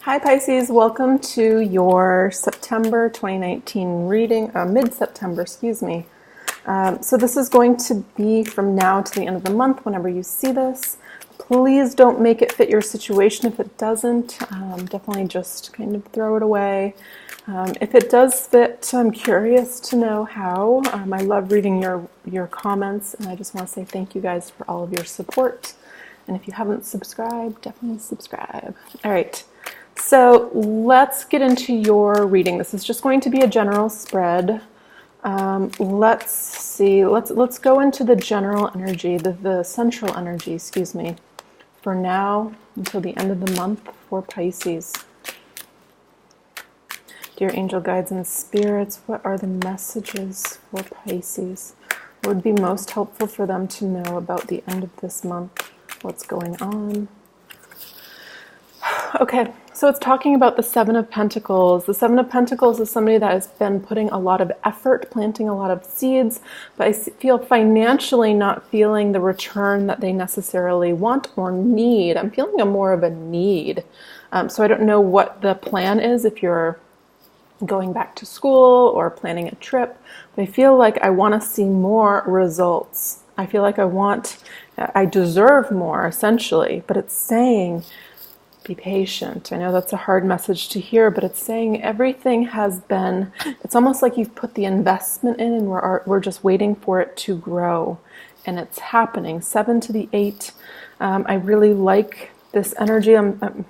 Hi Pisces, welcome to your September 2019 reading, mid-September, excuse me. So this is going to be from now to the end of the month whenever you see this. Please don't make it fit your situation if it doesn't. Definitely just kind of throw it away. If it does fit, I'm curious to know how. I love reading your comments, and I just want to say thank you guys for all of your support. And if you haven't subscribed, definitely subscribe. All right. So let's get into your reading. This is just going to be a general spread. Let's see. Let's go into the general energy, the central energy, excuse me, for now until the end of the month for Pisces. Dear angel guides and spirits, what are the messages for Pisces? What would be most helpful for them to know about the end of this month? What's going on? Okay, so it's talking about the Seven of Pentacles. The Seven of Pentacles is somebody that has been putting a lot of effort, planting a lot of seeds, but I feel financially not feeling the return that they necessarily want or need. I'm feeling more of a need. So I don't know what the plan is if you're going back to school or planning a trip, but I feel like I want to see more results. I feel like I deserve more, essentially, but it's saying, be patient. I know that's a hard message to hear, but it's saying everything has been, it's almost like you've put the investment in and we're just waiting for it to grow. And it's happening. 7 to the 8. I really like this energy. I'm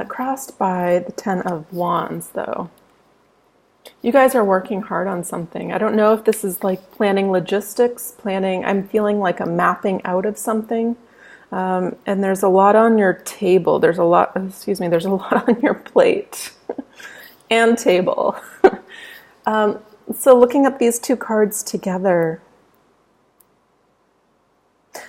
crossed by the 10 of Wands, though. You guys are working hard on something. I don't know if this is like planning logistics, I'm feeling like a mapping out of something. And there's a lot on your table. There's a lot on your plate and table. So looking at these two cards together,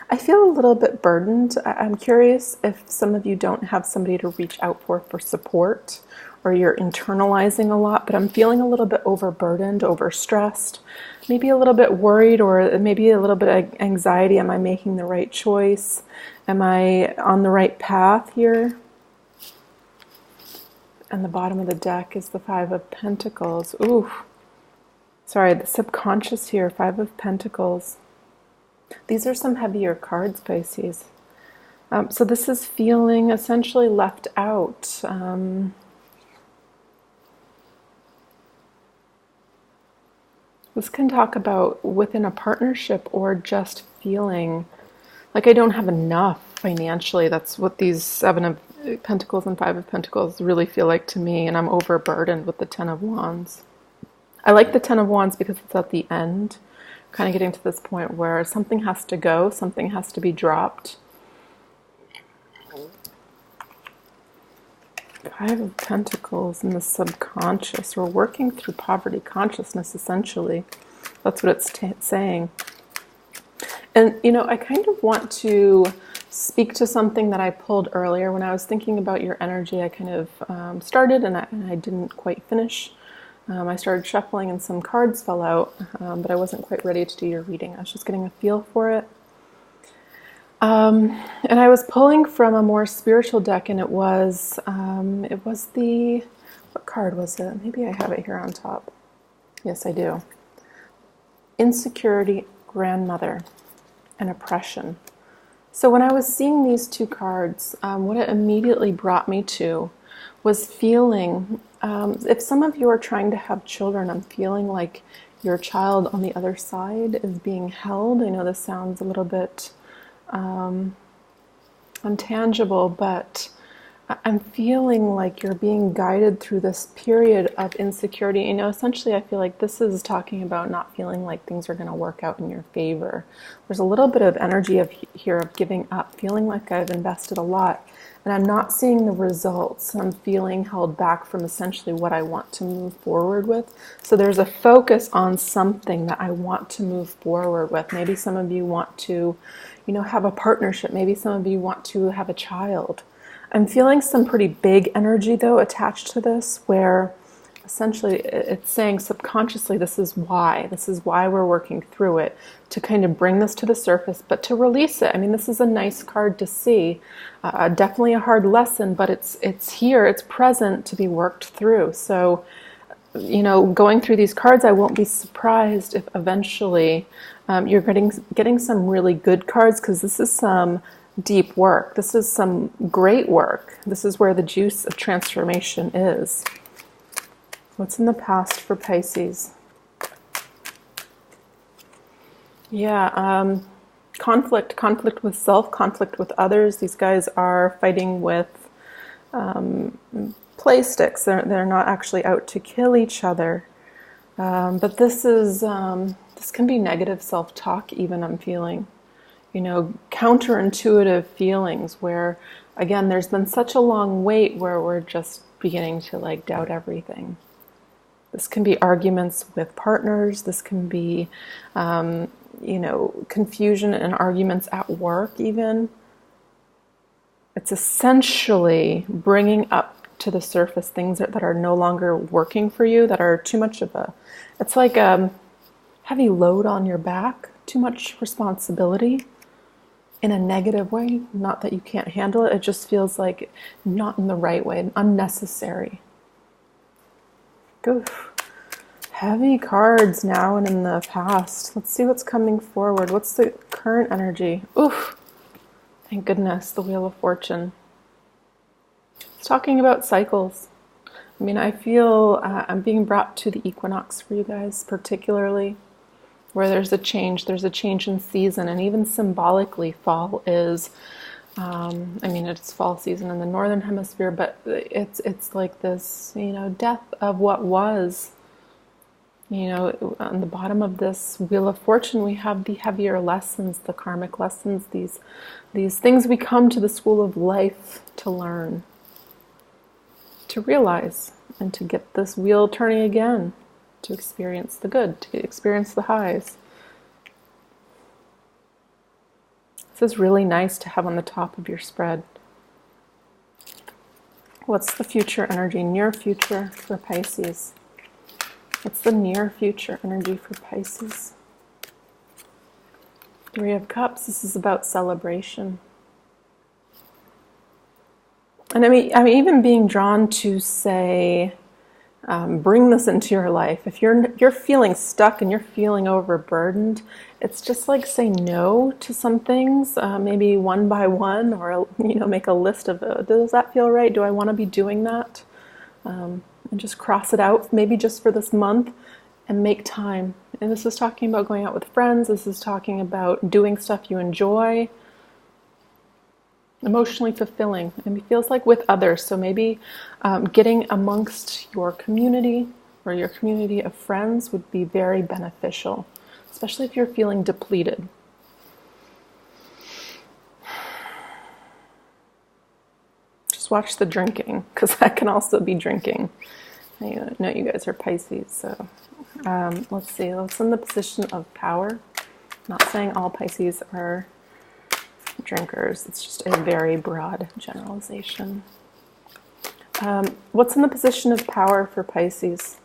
I feel a little bit burdened. I'm curious if some of you don't have somebody to reach out for support, or you're internalizing a lot, but I'm feeling a little bit overburdened, overstressed, maybe a little bit worried, or maybe a little bit of anxiety. Am I making the right choice? Am I on the right path here? And the bottom of the deck is the 5 of Pentacles. Ooh, sorry, the subconscious here, 5 of Pentacles. These are some heavier cards, Pisces. So this is feeling essentially left out. This can talk about within a partnership or just feeling like I don't have enough financially. That's what these 7 of Pentacles and 5 of Pentacles really feel like to me, and I'm overburdened with the 10 of Wands. I like the 10 of Wands because it's at the end, kind of getting to this point where something has to go, something has to be dropped. 5 of Pentacles in the subconscious. We're working through poverty consciousness, essentially. That's what it's saying. And, I kind of want to speak to something that I pulled earlier. When I was thinking about your energy, I kind of started and I didn't quite finish. I started shuffling and some cards fell out, but I wasn't quite ready to do your reading. I was just getting a feel for it. And I was pulling from a more spiritual deck, and it was what card was it? Maybe I have it here on top. Yes, I do. Insecurity, grandmother, and oppression. So when I was seeing these two cards, what it immediately brought me to was feeling, if some of you are trying to have children, I'm feeling like your child on the other side is being held. I know this sounds a little bit untangible, but I'm feeling like you're being guided through this period of insecurity. Essentially I feel like this is talking about not feeling like things are going to work out in your favor. There's a little bit of energy here of giving up, feeling like I've invested a lot and I'm not seeing the results. I'm feeling held back from essentially what I want to move forward with. So there's a focus on something that I want to move forward with. Maybe some of you want to, have a partnership. Maybe some of you want to have a child. I'm feeling some pretty big energy, though, attached to this, where essentially it's saying subconsciously this is why we're working through it, to kind of bring this to the surface, but to release it. I mean, this is a nice card to see, definitely a hard lesson, but it's here, it's present to be worked through. So, you know, going through these cards, I won't be surprised if eventually you're getting some really good cards, because this is some deep work. This is some great work. This is where the juice of transformation is. What's in the past for Pisces? Yeah, conflict with self, conflict with others. These guys are fighting with play sticks. They're not actually out to kill each other. But this can be negative self-talk even, I'm feeling. You know, counterintuitive feelings where, again, there's been such a long wait where we're just beginning to like doubt everything. This can be arguments with partners. This can be, you know, confusion and arguments at work even. It's essentially bringing up to the surface things that are no longer working for you, that are too much of it's like a heavy load on your back, too much responsibility in a negative way. Not that you can't handle it, it just feels like not in the right way, unnecessary. Oof. Heavy cards now and in the past. Let's see what's coming forward. What's the current energy? Oof. Thank goodness, the Wheel of Fortune. It's talking about cycles. I mean, I feel I'm being brought to the equinox for you guys, particularly, where there's a change in season, and even symbolically, fall is, I mean, it's fall season in the northern hemisphere, but it's like this, you know, death of what was. You know, on the bottom of this Wheel of Fortune, we have the heavier lessons, the karmic lessons, these things we come to the school of life to learn, to realize, and to get this wheel turning again, to experience the good, to experience the highs. This is really nice to have on the top of your spread. What's the future energy, near future for Pisces? What's the near future energy for Pisces? Three of Cups, this is about celebration. And I mean, even being drawn to say, bring this into your life. If you're feeling stuck and you're feeling overburdened, it's just like say no to some things, maybe one by one, or you know, make a list of does that feel right? Do I want to be doing that? And just cross it out, maybe just for this month, and make time. And this is talking about going out with friends. This is talking about doing stuff you enjoy. Emotionally fulfilling, and it feels like with others. So maybe getting amongst your community or your community of friends would be very beneficial, especially if you're feeling depleted. Just watch the drinking, because that can also be drinking. I know you guys are Pisces, so let's see. Let's in the position of power. Not saying all Pisces are drinkers. It's just a very broad generalization. What's in the position of power for Pisces?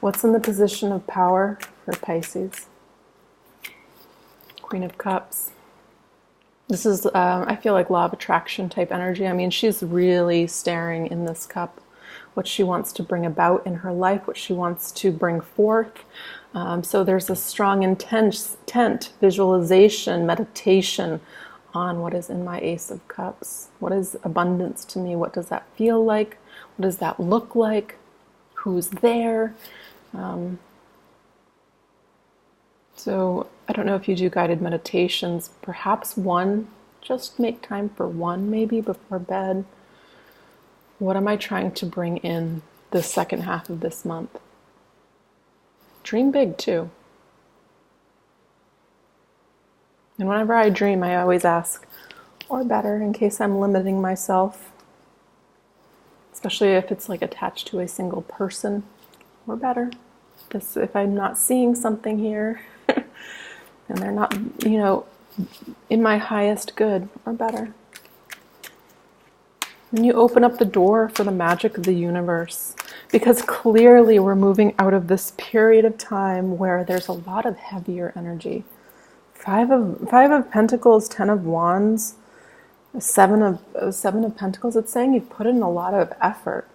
What's in the position of power for Pisces? Queen of Cups. This is, I feel like law of attraction type energy. I mean, she's really staring in this cup what she wants to bring about in her life, what she wants to bring forth. So there's a strong intent, visualization, meditation on what is in my Ace of Cups. What is abundance to me? What does that feel like? What does that look like? Who's there? So I don't know if you do guided meditations, perhaps one, just make time for one maybe before bed. What am I trying to bring in the second half of this month? Dream big too. And whenever I dream, I always ask, or better, in case I'm limiting myself, especially if it's like attached to a single person, or better. Because if I'm not seeing something here, and they're not, in my highest good, or better. And you open up the door for the magic of the universe, because clearly we're moving out of this period of time where there's a lot of heavier energy. Five of Pentacles, 10 of Wands, seven of Pentacles. It's saying you've put in a lot of effort,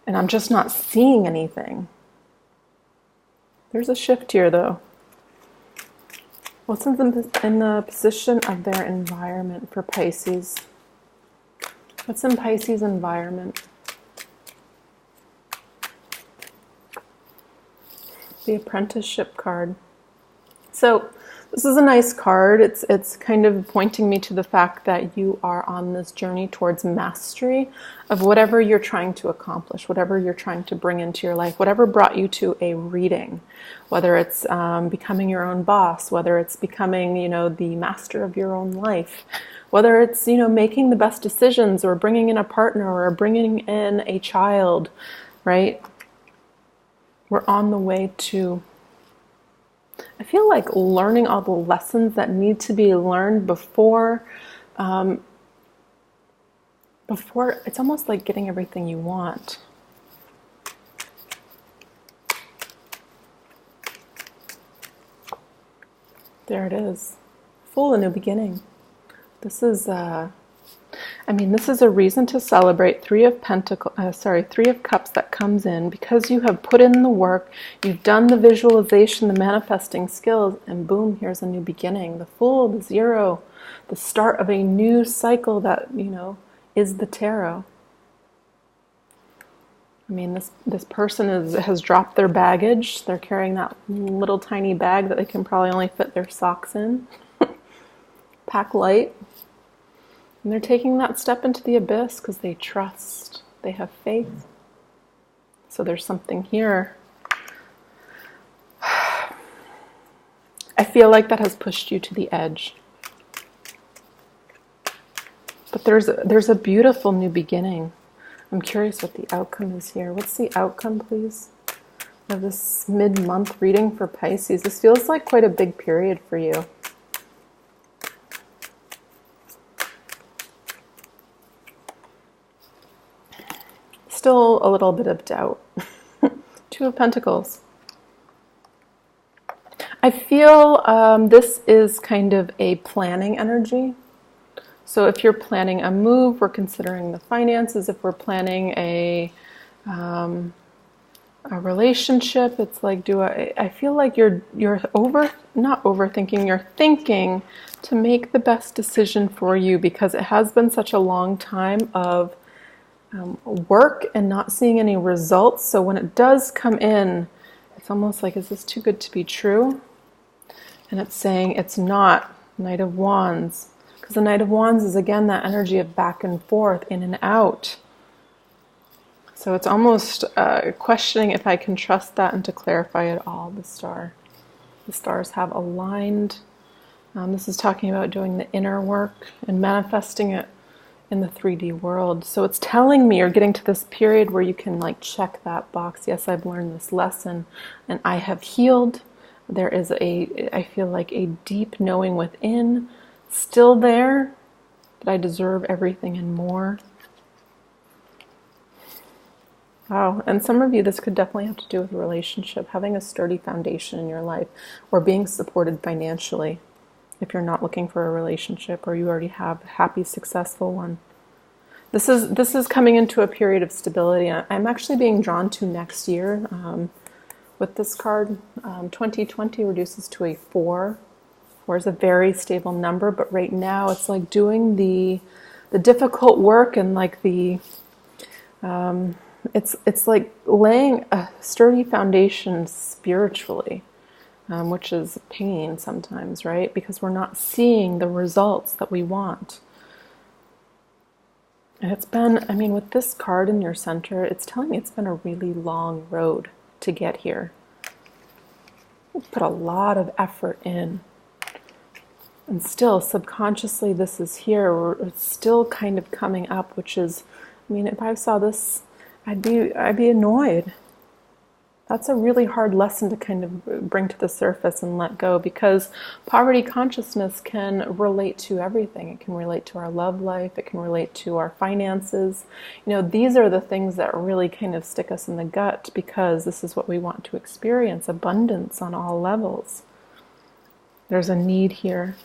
and I'm just not seeing anything. There's a shift here, though. What's in the position of their environment for Pisces? What's in Pisces' environment? The Apprenticeship card. So this is a nice card. It's kind of pointing me to the fact that you are on this journey towards mastery of whatever you're trying to accomplish, whatever you're trying to bring into your life, whatever brought you to a reading, whether it's becoming your own boss, whether it's becoming, the master of your own life, whether it's, making the best decisions or bringing in a partner or bringing in a child, right? We're on the way to, I feel like, learning all the lessons that need to be learned before it's almost like getting everything you want. There it is. Full of new beginning. This is this is a reason to celebrate. Three of Cups that comes in because you have put in the work, you've done the visualization, the manifesting skills, and boom, here's a new beginning. The Fool, the Zero, the start of a new cycle that, is the tarot. This person has dropped their baggage. They're carrying that little tiny bag that they can probably only fit their socks in. Pack light. And they're taking that step into the abyss because they trust, they have faith. So there's something here. I feel like that has pushed you to the edge. But there's a beautiful new beginning. I'm curious what the outcome is here. What's the outcome, please, of this mid-month reading for Pisces? This feels like quite a big period for you. Still a little bit of doubt. Two of Pentacles. I feel this is kind of a planning energy. So if you're planning a move, we're considering the finances. If we're planning a relationship, it's like, I feel like you're not overthinking, you're thinking to make the best decision for you, because it has been such a long time of work and not seeing any results. So when it does come in, it's almost like, is this too good to be true? And it's saying it's not. Knight of Wands. Because the Knight of Wands is, again, that energy of back and forth, in and out. So it's almost questioning if I can trust that and to clarify it all. The star. The stars have aligned. This is talking about doing the inner work and manifesting it in the 3D world. So it's telling me you're getting to this period where you can check that box. Yes, I've learned this lesson and I have healed. There is I feel like a deep knowing within still there that I deserve everything and more. Wow. And some of you, this could definitely have to do with a relationship, having a sturdy foundation in your life, or being supported financially. If you're not looking for a relationship, or you already have a happy, successful one. This is coming into a period of stability. I'm actually being drawn to next year with this card. 2020 reduces to a 4. 4 is a very stable number, but right now it's like doing the difficult work and it's like laying a sturdy foundation spiritually. Which is pain sometimes, right? Because we're not seeing the results that we want. And it's been, with this card in your center, it's telling me it's been a really long road to get here. We've put a lot of effort in. And still, subconsciously, this is here. It's still kind of coming up, which is, if I saw this, I'd be annoyed. That's a really hard lesson to kind of bring to the surface and let go, because poverty consciousness can relate to everything. It can relate to our love life. It can relate to our finances. These are the things that really kind of stick us in the gut, because this is what we want to experience, abundance on all levels. There's a need here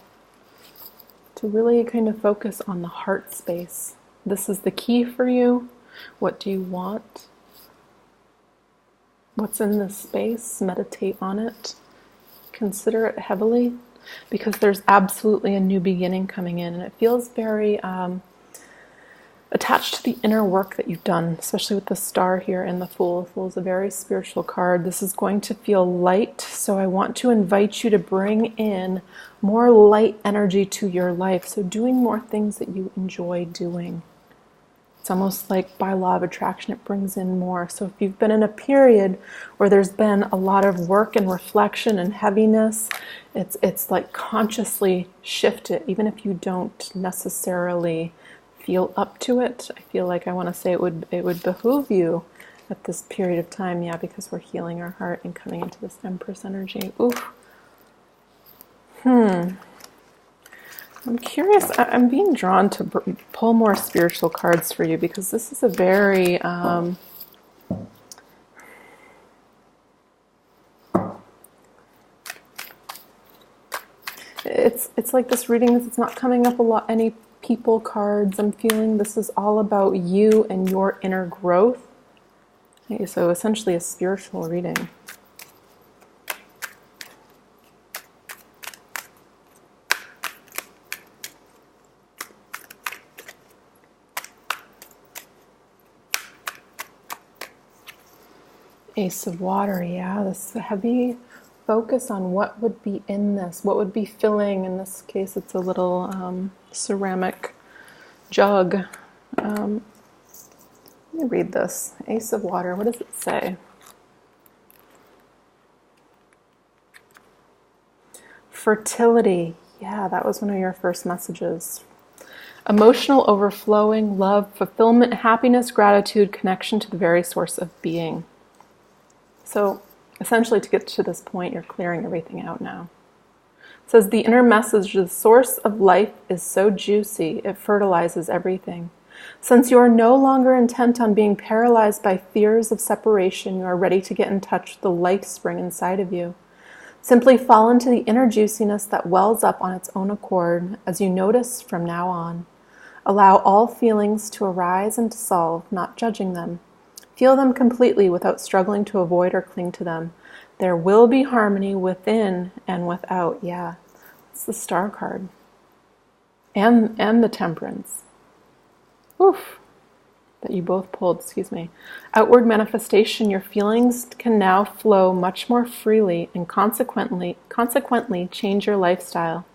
to really kind of focus on the heart space. This is the key for you. What do you want? What's in this space? Meditate on it. Consider it heavily, because there's absolutely a new beginning coming in, and it feels very attached to the inner work that you've done, especially with the star here and the Fool. The Fool is a very spiritual card. This is going to feel light, so I want to invite you to bring in more light energy to your life. So doing more things that you enjoy doing. It's almost like by law of attraction, it brings in more. So if you've been in a period where there's been a lot of work and reflection and heaviness, it's like consciously shift it, even if you don't necessarily feel up to it. I feel like I want to say it would behoove you at this period of time, because we're healing our heart and coming into this Empress energy. Oof. I'm curious, I'm being drawn to pull more spiritual cards for you, because this is a very it's like this reading, it's not coming up a lot, any people cards. I'm feeling this is all about you and your inner growth. Okay, so essentially a spiritual reading. Ace of Water, this heavy focus on what would be in this, what would be filling. In this case, it's a little ceramic jug. Let me read this. Ace of Water, what does it say? Fertility, that was one of your first messages. Emotional overflowing, love, fulfillment, happiness, gratitude, connection to the very source of being. So essentially, to get to this point, you're clearing everything out now. It says the inner message, the source of life is so juicy, it fertilizes everything. Since you are no longer intent on being paralyzed by fears of separation, you are ready to get in touch with the life spring inside of you. Simply fall into the inner juiciness that wells up on its own accord as you notice from now on. Allow all feelings to arise and dissolve, not judging them. Feel them completely without struggling to avoid or cling to them. There will be harmony within and without. It's the Star card. And the Temperance. Oof. That you both pulled, excuse me. Outward manifestation, your feelings can now flow much more freely and consequently change your lifestyle.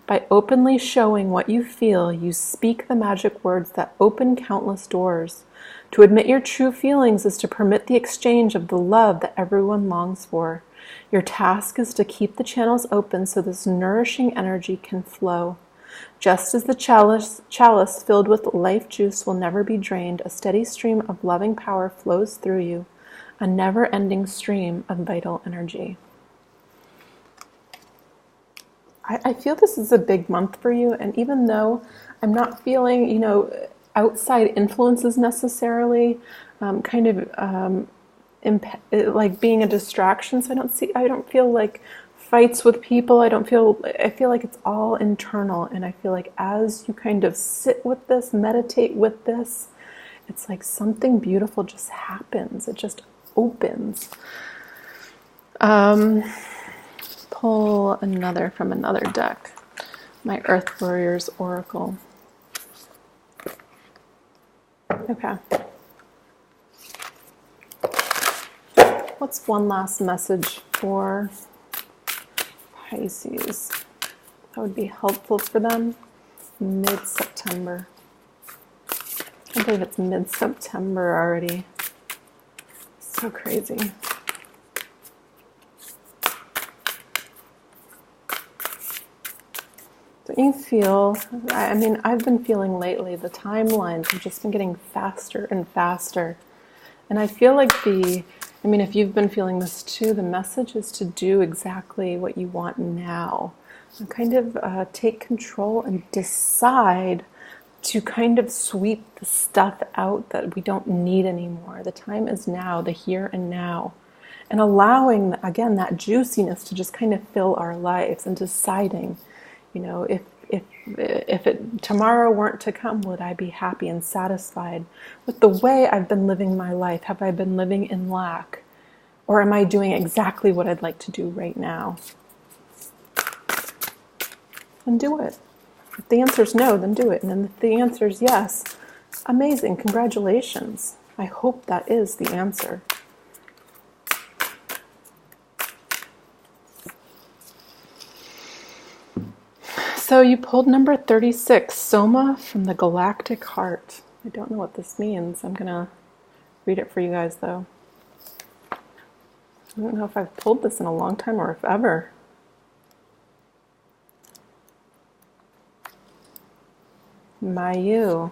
By openly showing what you feel, you speak the magic words that open countless doors. To admit your true feelings is to permit the exchange of the love that everyone longs for. Your task is to keep the channels open so this nourishing energy can flow. Just as the chalice filled with life juice will never be drained, a steady stream of loving power flows through you, a never-ending stream of vital energy. I feel this is a big month for you, and even though I'm not feeling, outside influences necessarily, like being a distraction. So I don't feel like fights with people. I feel like it's all internal, and I feel like as you kind of sit with this, meditate with this, it's like something beautiful just happens. It just opens. Pull another from another deck. My Earth Warriors Oracle. Okay. What's one last message for Pisces that would be helpful for them mid-September? I believe it's mid-September already. So crazy. Don't you feel, I've been feeling lately, the timelines have just been getting faster and faster. And I feel like the I mean, if you've been feeling this too, the message is to do exactly what you want now. And kind of take control and decide to kind of sweep the stuff out that we don't need anymore. The time is now, the here and now. And allowing, again, that juiciness to just kind of fill our lives, and deciding, you know, if it tomorrow weren't to come, would I be happy and satisfied with the way I've been living my life? Have I been living in lack? Or am I doing exactly what I'd like to do right now? And do it. If the answer is no, then do it. And then if the answer is yes, amazing, congratulations. I hope that is the answer. So you pulled number 36, Soma from the Galactic Heart. I don't know what this means. I'm going to read it for you guys, though. I don't know if I've pulled this in a long time or if ever. Mayu.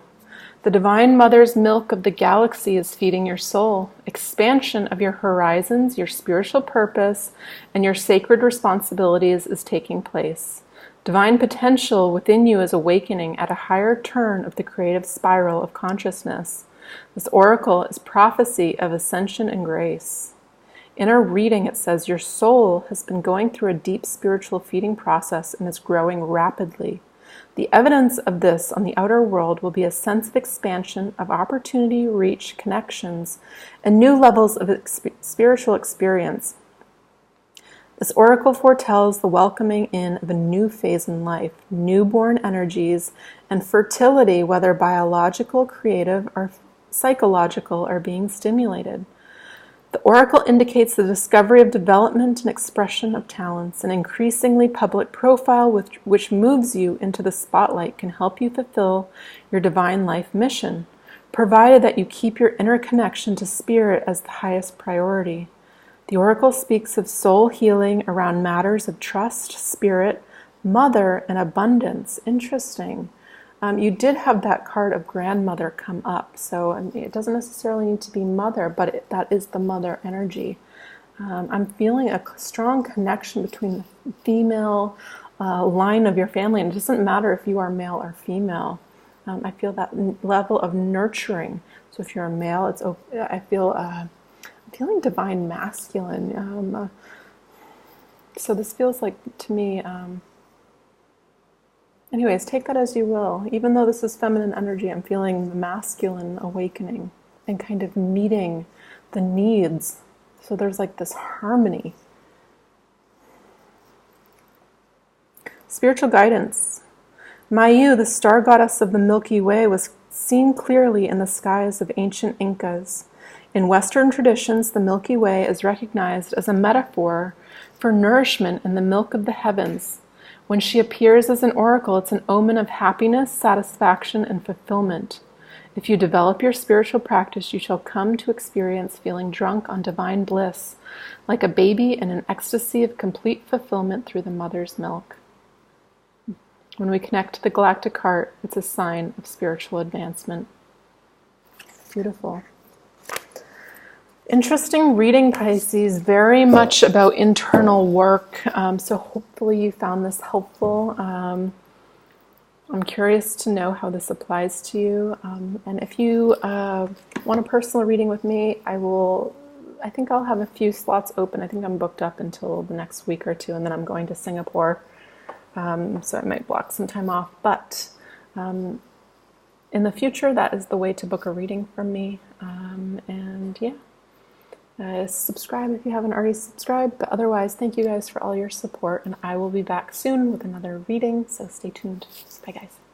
The Divine Mother's milk of the galaxy is feeding your soul. Expansion of your horizons, your spiritual purpose, and your sacred responsibilities is taking place. Divine potential within you is awakening at a higher turn of the creative spiral of consciousness. This oracle is prophecy of ascension and grace. In our reading, it says, your soul has been going through a deep spiritual feeding process and is growing rapidly. The evidence of this on the outer world will be a sense of expansion, of opportunity, reach, connections, and new levels of spiritual experience. This oracle foretells the welcoming in of a new phase in life, newborn energies, and fertility, whether biological, creative, or psychological, are being stimulated. The oracle indicates the discovery of development and expression of talents. An increasingly public profile which moves you into the spotlight can help you fulfill your divine life mission, provided that you keep your inner connection to spirit as the highest priority. The oracle speaks of soul healing around matters of trust, spirit, mother, and abundance. Interesting. You did have that card of grandmother come up, so it doesn't necessarily need to be mother, but that is the mother energy. I'm feeling a strong connection between the female line of your family, and it doesn't matter if you are male or female. I feel that level of nurturing. So if you're a male, I feel I'm feeling divine masculine. So this feels like, to me, anyways, take that as you will. Even though this is feminine energy, I'm feeling the masculine awakening and kind of meeting the needs. So there's like this harmony. Spiritual guidance. Mayu, the star goddess of the Milky Way, was seen clearly in the skies of ancient Incas. In Western traditions, the Milky Way is recognized as a metaphor for nourishment in the milk of the heavens. When she appears as an oracle, it's an omen of happiness, satisfaction, and fulfillment. If you develop your spiritual practice, you shall come to experience feeling drunk on divine bliss, like a baby in an ecstasy of complete fulfillment through the mother's milk. When we connect to the galactic heart, it's a sign of spiritual advancement. Beautiful. Interesting reading, Pisces. Very much about internal work. So hopefully you found this helpful. I'm curious to know how this applies to you. And if you want a personal reading with me, I think I'll have a few slots open. I think I'm booked up until the next week or two, and then I'm going to Singapore. So I might block some time off. But in the future, that is the way to book a reading from me. And yeah. Subscribe if you haven't already subscribed, but otherwise, thank you guys for all your support, and I will be back soon with another reading, so stay tuned. Bye, guys.